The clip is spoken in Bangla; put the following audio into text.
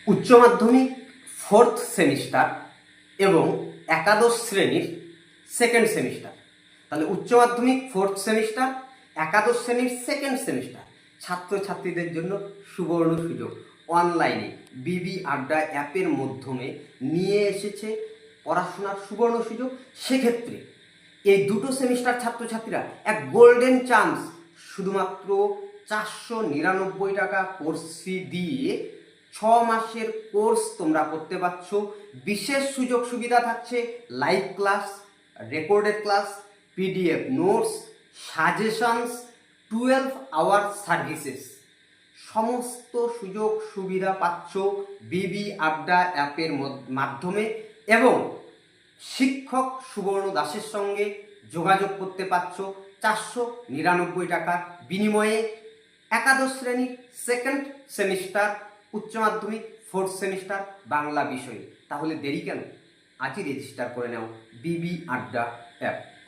উচ্চ মাধ্যমিক ফোর্থ সেমিস্টার এবং একাদশ শ্রেণীর সেকেন্ড সেমিস্টার। তাহলে উচ্চ মাধ্যমিক ফোর্থ সেমিস্টার, একাদশ শ্রেণীর সেকেন্ড সেমিস্টার ছাত্রছাত্রীদের জন্য সুবর্ণ সুযোগ। অনলাইনে বিবি আড্ডা অ্যাপের মাধ্যমে নিয়ে এসেছে পড়াশোনার সুবর্ণ সুযোগ। সেক্ষেত্রে এই দুটো সেমিস্টার ছাত্রছাত্রীরা এক গোল্ডেন চান্স, শুধুমাত্র 499 টাকা কোর্স ফি দিয়ে 6 মাসের কোর্স তোমরা করতে পারছো। বিশেষ সুযোগ সুবিধা থাকছে live class, recorded class, PDF notes, suggestions, 12 hour services. সমস্ত সুযোগ সুবিধা পাচ্ছ বিবি আড্ডা অ্যাপের মাধ্যমে এবং শিক্ষক সুবর্ণ দাসের সঙ্গে যোগাযোগ করতে পারছ 499 টাকার বিনিময়ে। একাদশ শ্রেণীর সেকেন্ড সেমিস্টার, উচ্চ মাধ্যমিক ফোর্থ সেমিস্টার বাংলা বিষয়ে। তাহলে দেরি কেন? আজই রেজিস্টার করে নাও বিবি আড্ডা অ্যাপ।